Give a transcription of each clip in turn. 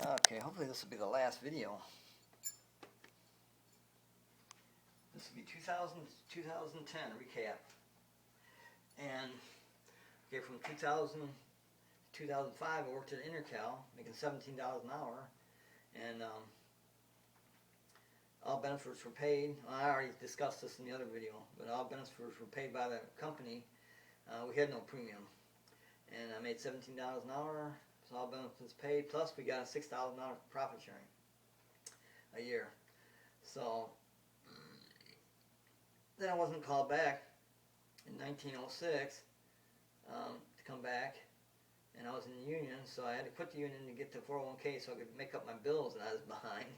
Okay, hopefully this will be the last video. This will be 2010 recap. And okay, from 2000 to 2005, I worked at Intercal, making $17 an hour, and all benefits were paid. Well, I already discussed this in the other video, but all benefits were paid by the company. We had no premium, and I made $17 an hour. So all benefits paid. Plus, we got a $6,000 profit sharing a year. So then I wasn't called back in 1906 to come back, and I was in the union, so I had to quit the union to get the 401k so I could make up my bills that I was behind.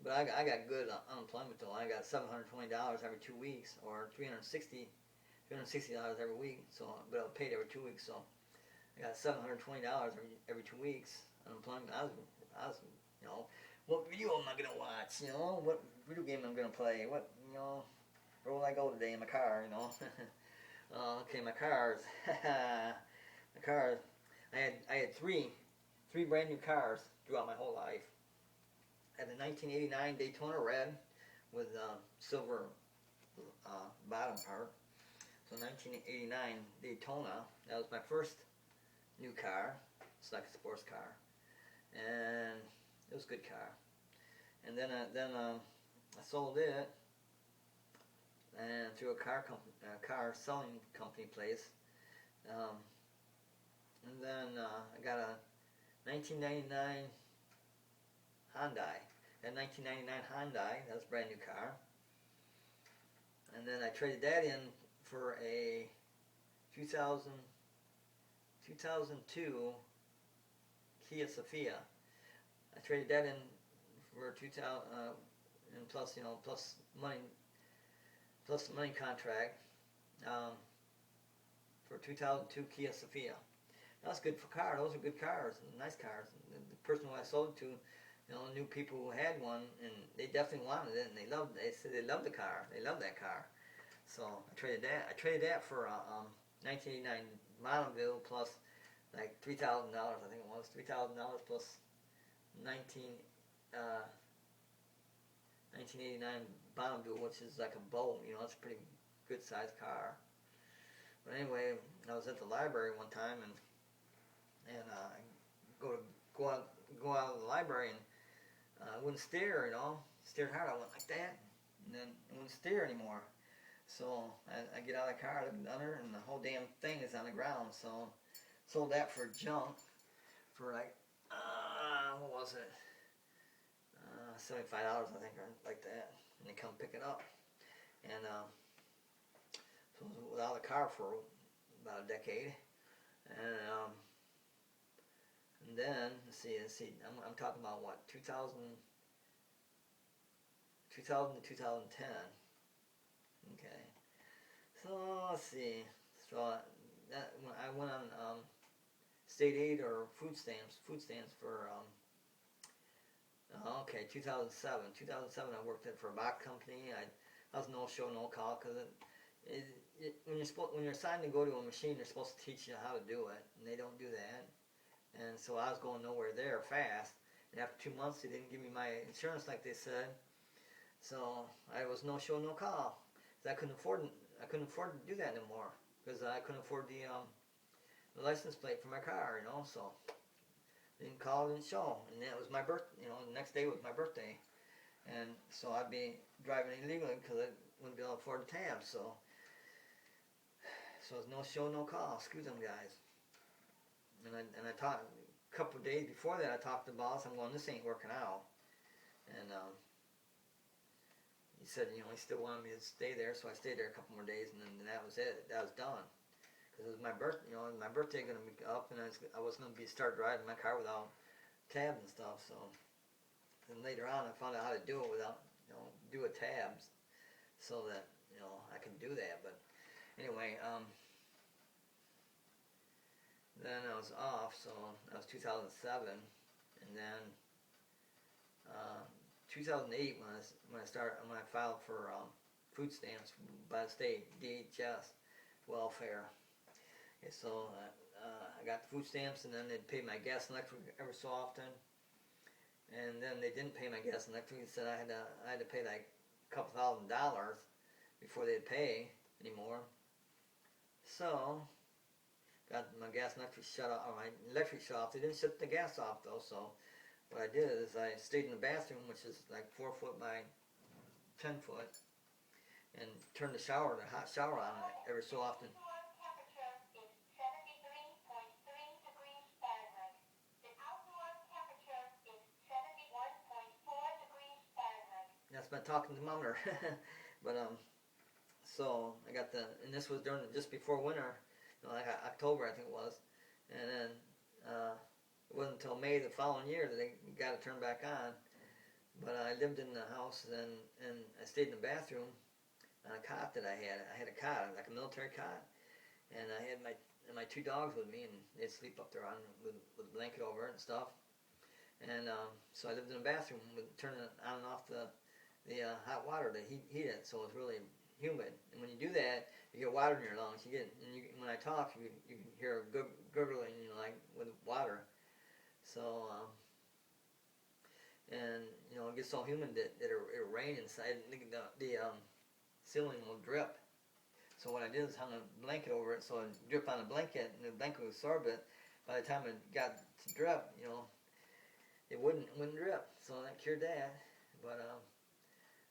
But I got good unemployment though. I got $720 every 2 weeks, or $360 every week. So, but I was paid every 2 weeks. So I got $720 every 2 weeks unemployment. I was, you know, what video am I gonna watch? You know, what video game I'm gonna play? What, you know, where will I go today in my car? You know. Okay, my cars. My cars. I had three brand new cars throughout my whole life. I had a 1989 Daytona Red with silver bottom part. So 1989 Daytona. That was my first new car. It's like a sports car, and it was a good car. And then I sold it, and through a car selling company place. And then I got a 1999 Hyundai. That 1999 Hyundai, that was a brand new car. And then I traded that in for a 2002 Kia Sophia. I traded that in for 2000 and plus, you know, plus money contract for 2002 Kia Sophia. That's good for cars. Those are good cars, nice cars. The person who I sold it to, you know, knew people who had one, and they definitely wanted it, and they said they loved the car. They loved that car. So I traded that for 1989 Monoville plus like $3,000. I think it was $3,000 plus 1989 Bonneville, which is like a boat. You know, it's a pretty good sized car. But anyway, I was at the library one time, and go out of the library, and I wouldn't steer, you know. Steered hard, I went like that, and then it wouldn't steer anymore. So I get out of the car, I look under, and the whole damn thing is on the ground. So sold that for junk for like what was it? $75, I think, or like that. And they come pick it up, and so I was without a car for about a decade, and then let's see. I'm talking about what 2000 to 2010. Okay, so let's see. So that when I went on state aid or food stamps for okay, 2007. 2007, I worked for a box company. I was no show, no call, because when you're assigned to go to a machine, they're supposed to teach you how to do it, and they don't do that. And so I was going nowhere there fast. And after 2 months, they didn't give me my insurance like they said. So I was no show, no call. I couldn't afford to do that anymore, because I couldn't afford the license plate for my car, you know. So didn't call, didn't show, and that was my birthday. You know, the next day was my birthday, and so I'd be driving illegally because I wouldn't be able to afford the tabs. So it was no show, no call. Screw them guys. And I talked a couple of days before that. I talked to the boss. I'm going, this ain't working out, and he said, you know, he still wanted me to stay there, so I stayed there a couple more days, and then that was it. That was done. Because it was my birthday, you know, my birthday going to be up, and I was going to start driving my car without tabs and stuff. So then later on, I found out how to do it without, you know, do a tabs, so that, you know, I can do that. But anyway, then I was off, so that was 2007, and then 2008 when I filed for food stamps by the state, DHS welfare. Okay, so I got the food stamps, and then they'd pay my gas and electric every so often. and then they didn't pay my gas and electric. They said I had to pay like a couple $1,000 before they'd pay anymore. So got my gas and electric shut off, or my electric shut off. They didn't shut the gas off though. So what I did is I stayed in the bathroom, which is like 4 foot by 10 foot, and turned the hot shower on every so often. That's been talking to Mummer. But so I got and this was during just before winter, like October I think it was, and then it wasn't until May the following year that they got it turned back on. But I lived in the house and I stayed in the bathroom on a cot that I had. I had a cot, like a military cot, and I had my 2 dogs with me, and they'd sleep up there with a blanket over it and stuff. And so I lived in the bathroom with turning on and off the hot water to heat it, so it was really humid. And when you do that, you get water in your lungs. When I talk, you can hear a gurgling, like with water. So and it gets so humid that it'll rain inside. The ceiling will drip. So what I did is hung a blanket over it, so it drip on the blanket, and the blanket would absorb it. By the time it got to drip, it wouldn't drip. So that cured that. But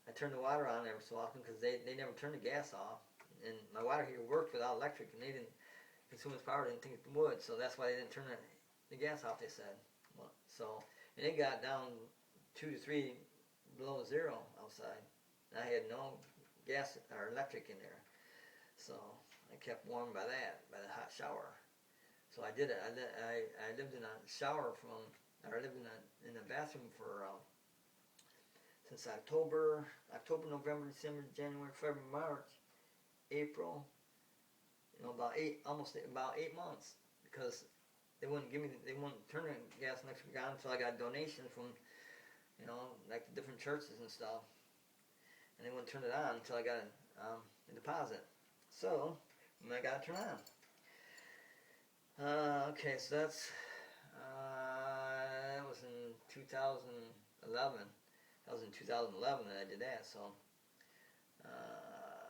I turned the water on every so often because they never turned the gas off, and my water heater worked without electric, and they didn't consume as power. Didn't think it would, so that's why they didn't turn the gas off. They said, and it got down 2 to 3 below zero outside. And I had no gas or electric in there, so I kept warm by the hot shower. So I did it. I lived in a shower I lived in a bathroom for since October, November, December, January, February, March, April. About 8 months, because they wouldn't turn the gas and electric on until I got donations from, like the different churches and stuff, and they wouldn't turn it on until I got a deposit. So I got it turned on. Okay, so that was in 2011. That was in 2011 that I did that. So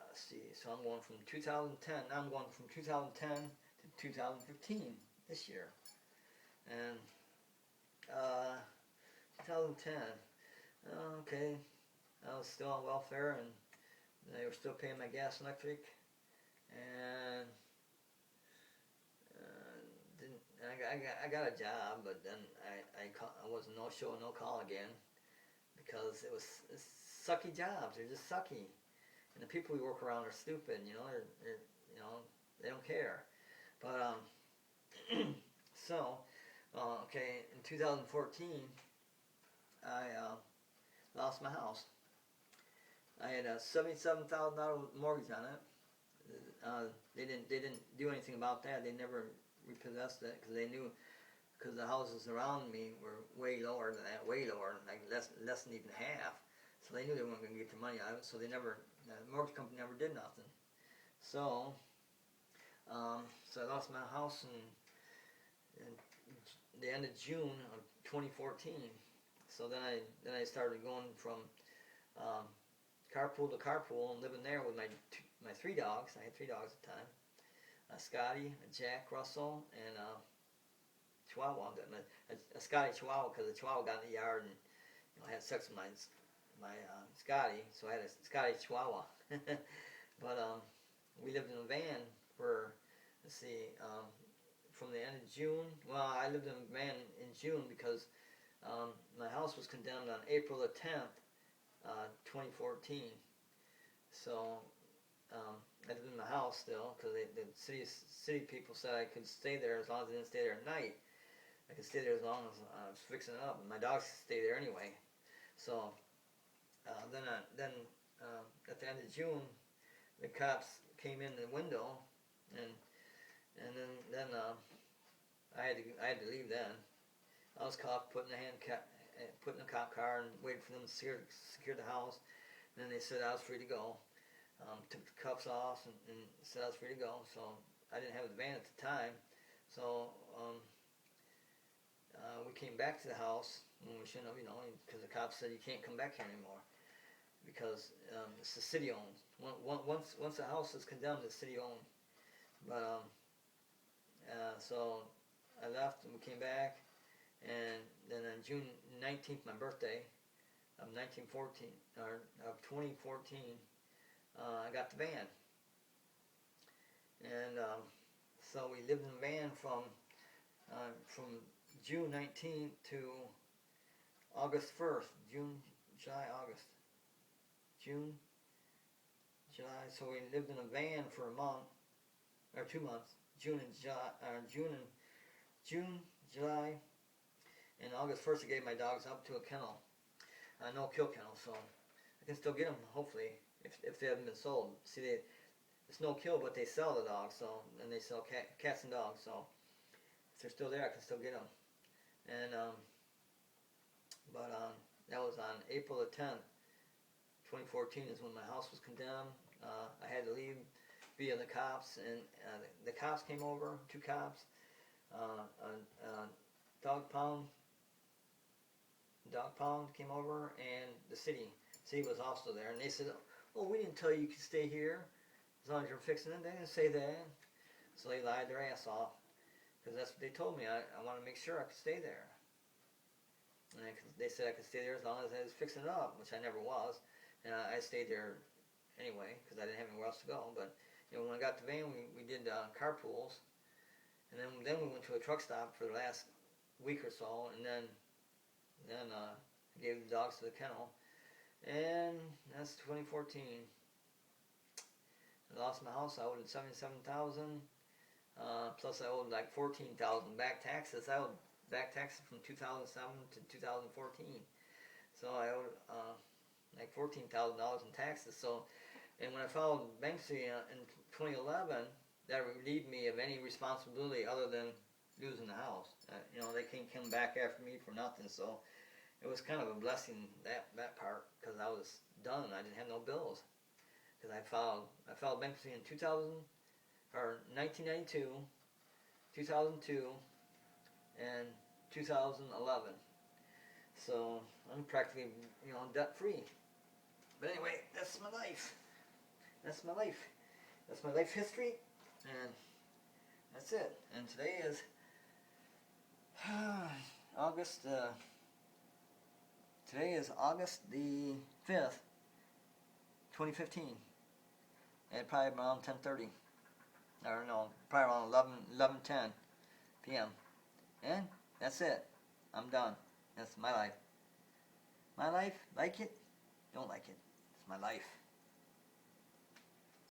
let's see. So I'm going from 2010. Now I'm going from 2010 to 2015 this year, and 2010. Okay, I was still on welfare, and they were still paying my gas and electric, and I got a job, but then I was no show, no call again, because it's sucky jobs. They're just sucky, and the people we work around are stupid. They don't care. But so okay, in 2014, I lost my house. I had a $77,000 mortgage on it. They didn't do anything about that. They never repossessed it because they knew, because the houses around me were way lower than that, like less than even half. So they knew they weren't going to get the money out of it. So the mortgage company never did nothing. So I lost my house in the end of June of 2014. So then I started going from carpool to carpool and living there with my 3 dogs. I had 3 dogs at the time. Scotty, Jack Russell, and Chihuahua. A Scotty Chihuahua, because the Chihuahua got in the yard and had sex with my Scotty, so I had a Scotty Chihuahua. But we lived in a van for, let's see, from the end of June. Well, I lived in a van in June because my house was condemned on April the 10th, 2014. So I lived in my house still, because the city people said I could stay there as long as I didn't stay there at night. I could stay there as long as I was fixing it up, and my dogs stay there anyway. So then at the end of June, the cops came in the window, and then I had to leave. Then I was caught put in a cop car and waited for them to secure the house. And then they said I was free to go. Took the cuffs off and said I was free to go. So I didn't have a van at the time. So we came back to the house when we shouldn't have, because the cops said you can't come back here anymore because it's the city owned. Once the house is condemned, it's city owned. But so I left and we came back, and then on June 19th, my birthday of 1914 or of 2014, I got the van, and so we lived in the van from June 19th to August 1st. June, July, August, June, July. So we lived in a van for a month or 2 months. June, July, and August 1st. I gave my dogs up to a kennel, a no-kill kennel. So I can still get them, hopefully, if they haven't been sold. See, it's no-kill, but they sell the dogs. So, and they sell cats and dogs. So if they're still there, I can still get them. And that was on April the 10th, 2014 is when my house was condemned. I had to leave via the cops, and the cops came over, 2 cops, dog pound came over, and the city was also there, and they said, "Oh, we didn't tell you could stay here as long as you're fixing it." They didn't say that, so they lied their ass off, because that's what they told me. I want to make sure I could stay there, and they said I could stay there as long as I was fixing it up, which I never was, and I stayed there anyway because I didn't have anywhere else to go. But when I got the van, we did carpools, and then we went to a truck stop for the last week or so, and then gave the dogs to the kennel, and that's 2014. I lost my house. I owed $77,000, plus I owed like $14,000 back taxes. I owed back taxes from 2007 to 2014, so I owed like $14,000 in taxes. So, and when I filed bankruptcy in 2011, that relieved me of any responsibility other than losing the house. They can't come back after me for nothing. So it was kind of a blessing, that part, because I was done. I didn't have no bills, because I filed bankruptcy in 1992, 2002, and 2011. So I'm practically debt free. But anyway, that's my life. That's my life. That's my life history, and that's it. And today is August. Today is August the 5th, 2015. At probably around 10:30. Or no, probably around 11:10 p.m. And that's it. I'm done. That's my life. My life, like it, don't like it. It's my life.